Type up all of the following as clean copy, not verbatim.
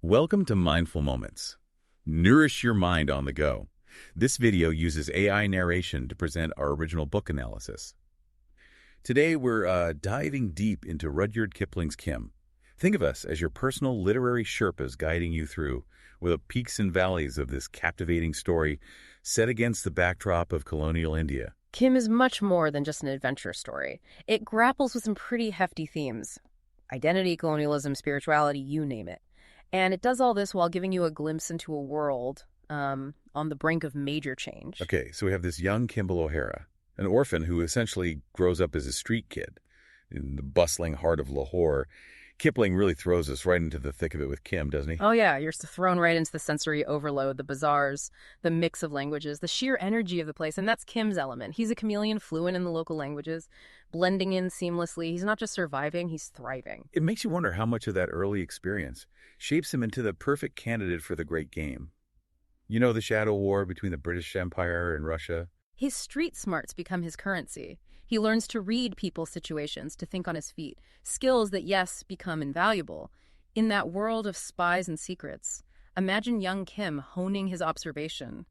Welcome to Mindful Moments. Nourish your mind on the go. This video uses AI narration to present our original book analysis. Today we're diving deep into Rudyard Kipling's Kim. Think of us as your personal literary Sherpas guiding you through with the peaks and valleys of this captivating story set against the backdrop of colonial India. Kim is much more than just an adventure story. It grapples with some pretty hefty themes. Identity, colonialism, spirituality, you name it. And it does all this while giving you a glimpse into a world on the brink of major change. Okay, so we have this young Kimball O'Hara, an orphan who essentially grows up as a street kid in the bustling heart of Lahore. Kipling really throws us right into the thick of it with Kim, doesn't he? Oh yeah, you're thrown right into the sensory overload, the bazaars, the mix of languages, the sheer energy of the place, and that's Kim's element. He's a chameleon, fluent in the local languages, blending in seamlessly. He's not just surviving, he's thriving. It makes you wonder how much of that early experience shapes him into the perfect candidate for the great game. You know, the shadow war between the British Empire and Russia? His street smarts become his currency. He learns to read people's situations, to think on his feet. Skills that, yes, become invaluable. In that world of spies and secrets, imagine young Kim honing his observation.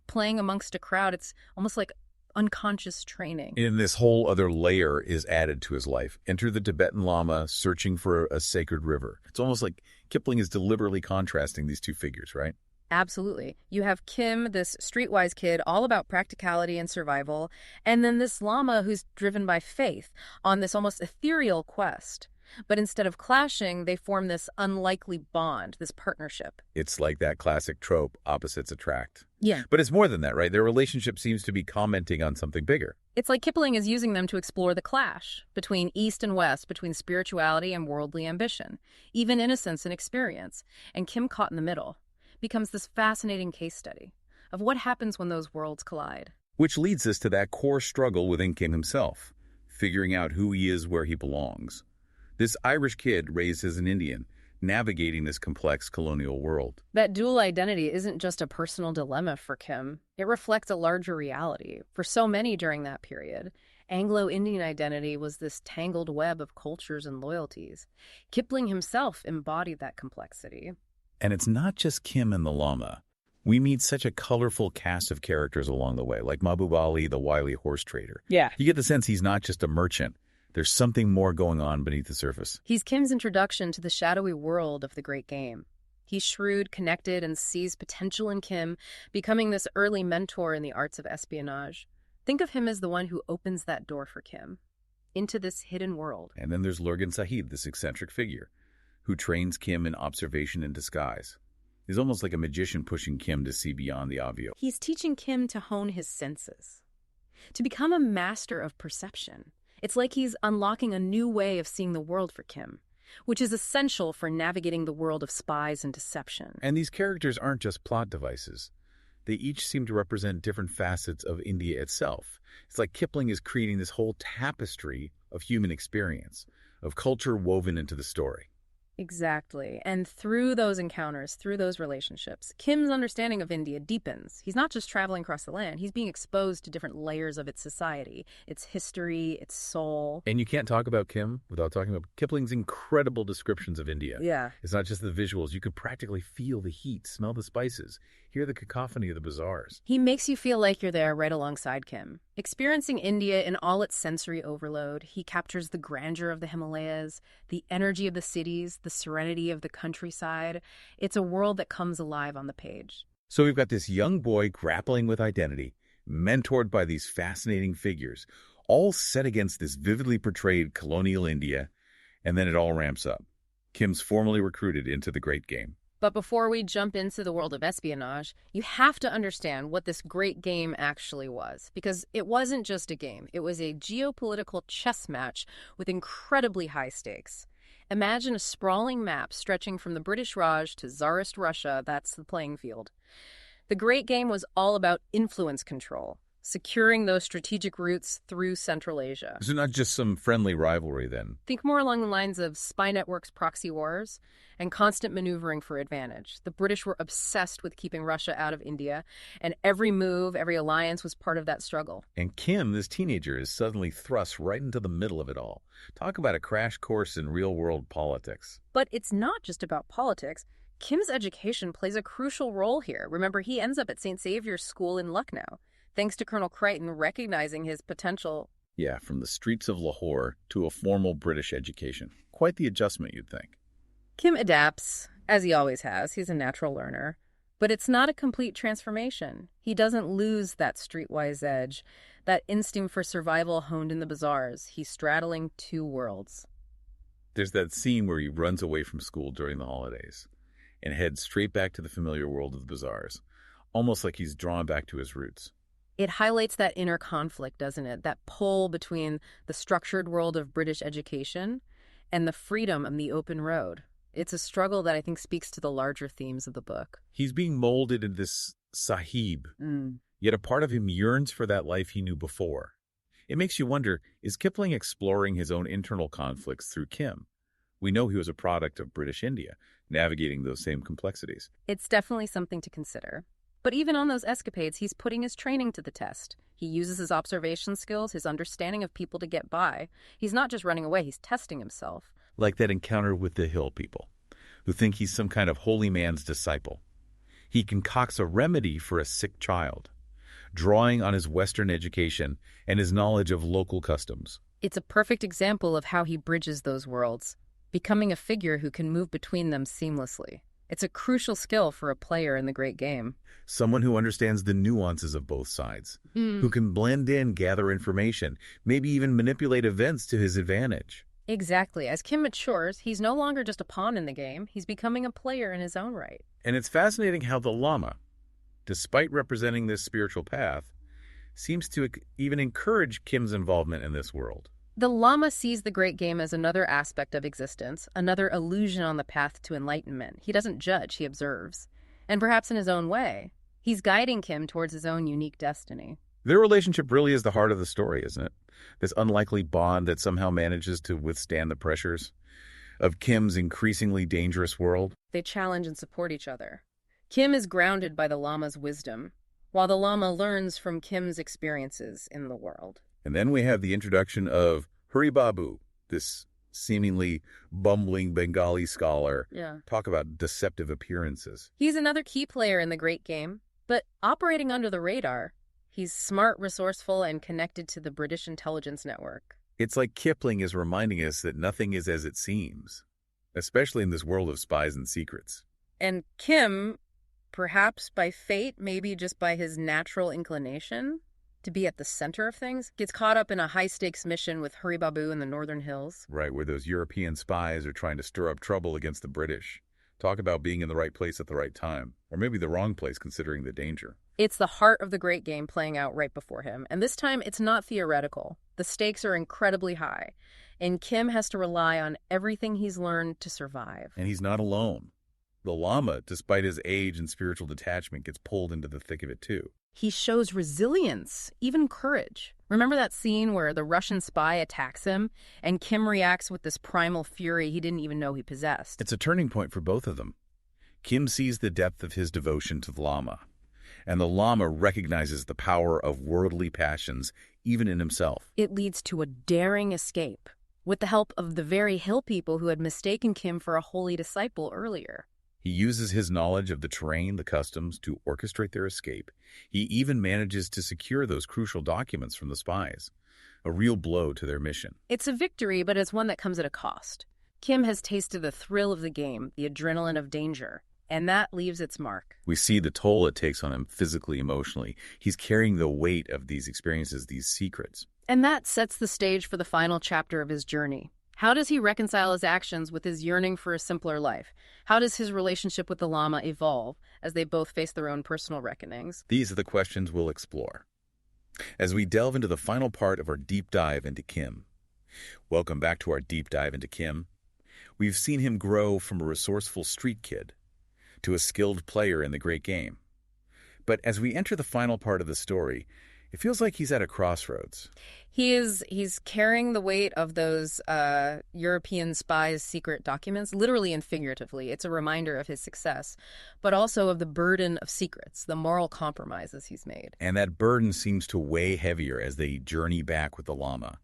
Playing amongst a crowd, it's almost like unconscious training. And this whole other layer is added to his life. Enter the Tibetan Lama searching for a sacred river. It's almost like Kipling is deliberately contrasting these two figures, right? Absolutely. You have Kim, this streetwise kid, all about practicality and survival, and then this Lama who's driven by faith on this almost ethereal quest. But instead of clashing, they form this unlikely bond, this partnership. It's like that classic trope, opposites attract. Yeah. But it's more than that, right? Their relationship seems to be commenting on something bigger. It's like Kipling is using them to explore the clash between East and West, between spirituality and worldly ambition, even innocence and experience. And Kim, caught in the middle, becomes this fascinating case study of what happens when those worlds collide. Which leads us to that core struggle within Kim himself, figuring out who he is where he belongs. This Irish kid raised as an Indian, navigating this complex colonial world. That dual identity isn't just a personal dilemma for Kim. It reflects a larger reality. For so many during that period, Anglo-Indian identity was this tangled web of cultures and loyalties. Kipling himself embodied that complexity. And it's not just Kim and the Lama. We meet such a colorful cast of characters along the way, like Mahbub Ali, the wily horse trader. Yeah. You get the sense he's not just a merchant. There's something more going on beneath the surface. He's Kim's introduction to the shadowy world of the great game. He's shrewd, connected, and sees potential in Kim, becoming this early mentor in the arts of espionage. Think of him as the one who opens that door for Kim into this hidden world. And then there's Lurgan Sahib, this eccentric figure, who trains Kim in observation and disguise. He's almost like a magician pushing Kim to see beyond the obvious. He's teaching Kim to hone his senses, to become a master of perception. It's like he's unlocking a new way of seeing the world for Kim, which is essential for navigating the world of spies and deception. And these characters aren't just plot devices. They each seem to represent different facets of India itself. It's like Kipling is creating this whole tapestry of human experience, of culture woven into the story. Exactly. And through those encounters, through those relationships, Kim's understanding of India deepens. He's not just traveling across the land. He's being exposed to different layers of its society, its history, its soul. And you can't talk about Kim without talking about Kipling's incredible descriptions of India. Yeah. It's not just the visuals. You can practically feel the heat, smell the spices, hear the cacophony of the bazaars. He makes you feel like you're there right alongside Kim. Experiencing India in all its sensory overload, he captures the grandeur of the Himalayas, the energy of the cities, the serenity of the countryside. It's a world that comes alive on the page. So we've got this young boy grappling with identity, mentored by these fascinating figures, all set against this vividly portrayed colonial India, and then it all ramps up. Kim's formally recruited into the great game. But before we jump into the world of espionage, you have to understand what this great game actually was. Because it wasn't just a game. It was a geopolitical chess match with incredibly high stakes. Imagine a sprawling map stretching from the British Raj to Tsarist Russia. That's the playing field. The great game was all about influence control, securing those strategic routes through Central Asia. So not just some friendly rivalry then. Think more along the lines of spy networks, proxy wars, and constant maneuvering for advantage. The British were obsessed with keeping Russia out of India, and every move, every alliance was part of that struggle. And Kim, this teenager, is suddenly thrust right into the middle of it all. Talk about a crash course in real-world politics. But it's not just about politics. Kim's education plays a crucial role here. Remember, he ends up at St. Xavier's School in Lucknow, thanks to Colonel Crichton recognizing his potential. Yeah, from the streets of Lahore to a formal British education. Quite the adjustment, you'd think. Kim adapts, as he always has. He's a natural learner. But it's not a complete transformation. He doesn't lose that streetwise edge, that instinct for survival honed in the bazaars. He's straddling two worlds. There's that scene where he runs away from school during the holidays and heads straight back to the familiar world of the bazaars, almost like he's drawn back to his roots. It highlights that inner conflict, doesn't it? That pull between the structured world of British education and the freedom of the open road. It's a struggle that I think speaks to the larger themes of the book. He's being molded in this sahib, yet a part of him yearns for that life he knew before. It makes you wonder, is Kipling exploring his own internal conflicts through Kim? We know he was a product of British India, navigating those same complexities. It's definitely something to consider. But even on those escapades, he's putting his training to the test. He uses his observation skills, his understanding of people to get by. He's not just running away, he's testing himself. Like that encounter with the hill people, who think he's some kind of holy man's disciple. He concocts a remedy for a sick child, drawing on his Western education and his knowledge of local customs. It's a perfect example of how he bridges those worlds, becoming a figure who can move between them seamlessly. It's a crucial skill for a player in the great game. Someone who understands the nuances of both sides, who can blend in, gather information, maybe even manipulate events to his advantage. Exactly. As Kim matures, he's no longer just a pawn in the game. He's becoming a player in his own right. And it's fascinating how the lama, despite representing this spiritual path, seems to even encourage Kim's involvement in this world. The lama sees the great game as another aspect of existence, another illusion on the path to enlightenment. He doesn't judge, he observes. And perhaps in his own way, he's guiding Kim towards his own unique destiny. Their relationship really is the heart of the story, isn't it? This unlikely bond that somehow manages to withstand the pressures of Kim's increasingly dangerous world. They challenge and support each other. Kim is grounded by the lama's wisdom, while the lama learns from Kim's experiences in the world. And then we have the introduction of Hari Babu, this seemingly bumbling Bengali scholar. Yeah. Talk about deceptive appearances. He's another key player in the great game, but operating under the radar. He's smart, resourceful, and connected to the British intelligence network. It's like Kipling is reminding us that nothing is as it seems, especially in this world of spies and secrets. And Kim, perhaps by fate, maybe just by his natural inclination to be at the center of things, gets caught up in a high-stakes mission with Hari Babu in the Northern Hills. Right, where those European spies are trying to stir up trouble against the British. Talk about being in the right place at the right time, or maybe the wrong place considering the danger. It's the heart of the great game playing out right before him, and this time it's not theoretical. The stakes are incredibly high, and Kim has to rely on everything he's learned to survive. And he's not alone. The lama, despite his age and spiritual detachment, gets pulled into the thick of it too. He shows resilience, even courage. Remember that scene where the Russian spy attacks him, and Kim reacts with this primal fury he didn't even know he possessed? It's a turning point for both of them. Kim sees the depth of his devotion to the lama, and the lama recognizes the power of worldly passions, even in himself. It leads to a daring escape, with the help of the very hill people who had mistaken Kim for a holy disciple earlier. He uses his knowledge of the terrain, the customs, to orchestrate their escape. He even manages to secure those crucial documents from the spies, a real blow to their mission. It's a victory, but it's one that comes at a cost. Kim has tasted the thrill of the game, the adrenaline of danger, and that leaves its mark. We see the toll it takes on him physically, emotionally. He's carrying the weight of these experiences, these secrets. And that sets the stage for the final chapter of his journey. How does he reconcile his actions with his yearning for a simpler life? How does his relationship with the lama evolve as they both face their own personal reckonings? These are the questions we'll explore as we delve into the final part of our deep dive into Kim. Welcome back to our deep dive into Kim. We've seen him grow from a resourceful street kid to a skilled player in the great game. But as we enter the final part of the story, it feels like he's at a crossroads. He's carrying the weight of those European spies' secret documents, literally and figuratively. It's a reminder of his success, but also of the burden of secrets, the moral compromises he's made. And that burden seems to weigh heavier as they journey back with the lama.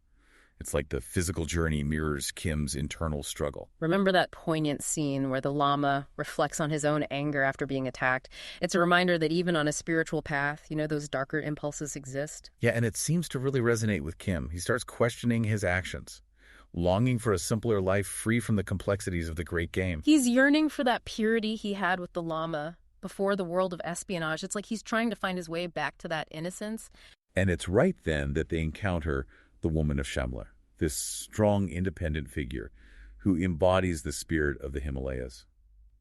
It's like the physical journey mirrors Kim's internal struggle. Remember that poignant scene where the lama reflects on his own anger after being attacked? It's a reminder that even on a spiritual path, those darker impulses exist. Yeah, and it seems to really resonate with Kim. He starts questioning his actions, longing for a simpler life free from the complexities of the great game. He's yearning for that purity he had with the lama before the world of espionage. It's like he's trying to find his way back to that innocence. And it's right then that they encounter the woman of Shemler, this strong, independent figure who embodies the spirit of the Himalayas.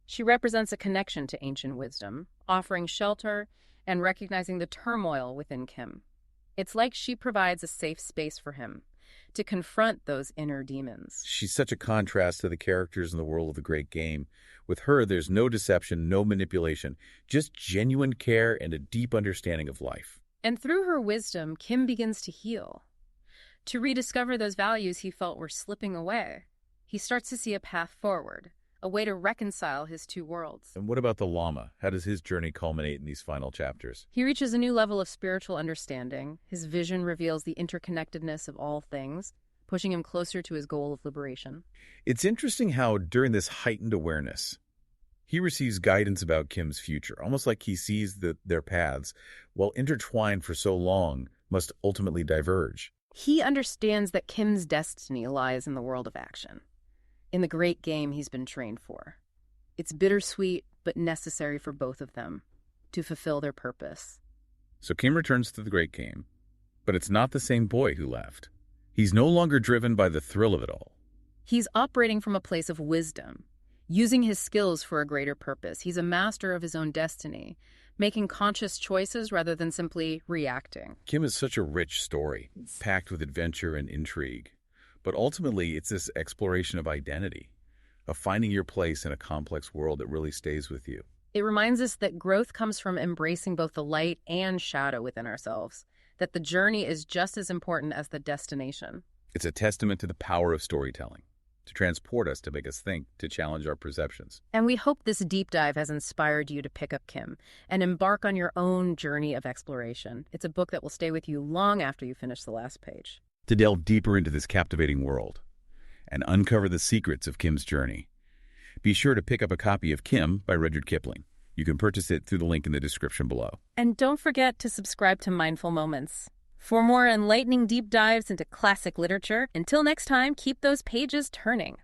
She represents a connection to ancient wisdom, offering shelter and recognizing the turmoil within Kim. It's like she provides a safe space for him to confront those inner demons. She's such a contrast to the characters in the world of the great game. With her, there's no deception, no manipulation, just genuine care and a deep understanding of life. And through her wisdom, Kim begins to heal, to rediscover those values he felt were slipping away. He starts to see a path forward, a way to reconcile his two worlds. And what about the Lama? How does his journey culminate in these final chapters? He reaches a new level of spiritual understanding. His vision reveals the interconnectedness of all things, pushing him closer to his goal of liberation. It's interesting how, during this heightened awareness, he receives guidance about Kim's future, almost like he sees that their paths, while intertwined for so long, must ultimately diverge. He understands that Kim's destiny lies in the world of action, in the great game he's been trained for. It's bittersweet, but necessary for both of them to fulfill their purpose. So Kim returns to the great game, but it's not the same boy who left. He's no longer driven by the thrill of it all. He's operating from a place of wisdom, using his skills for a greater purpose. He's a master of his own destiny, making conscious choices rather than simply reacting. Kim is such a rich story, packed with adventure and intrigue. But ultimately, it's this exploration of identity, of finding your place in a complex world that really stays with you. It reminds us that growth comes from embracing both the light and shadow within ourselves, that the journey is just as important as the destination. It's a testament to the power of storytelling, to transport us, to make us think, to challenge our perceptions. And we hope this deep dive has inspired you to pick up Kim and embark on your own journey of exploration. It's a book that will stay with you long after you finish the last page. To delve deeper into this captivating world and uncover the secrets of Kim's journey, be sure to pick up a copy of Kim by Rudyard Kipling. You can purchase it through the link in the description below. And don't forget to subscribe to Mindful Moments for more enlightening deep dives into classic literature. Until next time, keep those pages turning.